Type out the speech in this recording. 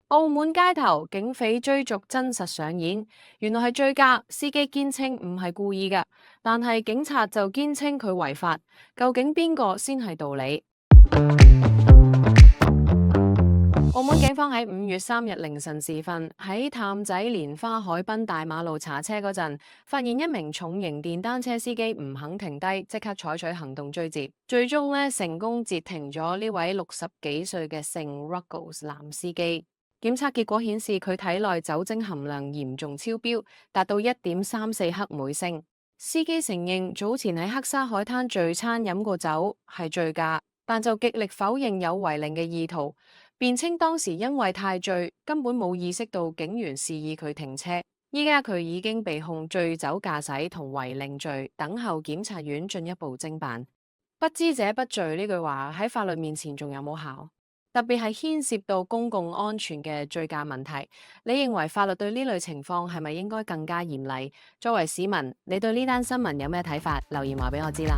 澳門街頭警匪追逐真實上演，原來係醉駕，司機堅稱唔係故意㗎，但係警察就堅稱佢違法，究竟邊個先係道理？澳門警方喺5月3日凌晨時分喺譚仔蓮花海濱大馬路查車嗰陣，發現一名重型電單車司機唔肯停低，即刻採取行動追截，最終成功截停咗呢位60幾歲嘅姓 Ruggles 男司機。檢測結果顯示佢體內酒精含量嚴重超標，達到1.34克每升。司機承認早前喺黑沙海灘聚餐飲過酒，係醉駕，但就極力否認有違令嘅意圖。辯稱當時因為太醉，根本冇意識到警員示意佢停車。依家佢已經被控醉酒駕駛同違令罪，等候檢察院進一步偵辦。不知者不罪呢句話喺法律面前仲有冇效？特別係牽涉到公共安全嘅醉駕問題，你認為法律對呢類情況係咪應該更加嚴厲？作為市民，你對呢單新聞有咩睇法？留言話俾我知啦。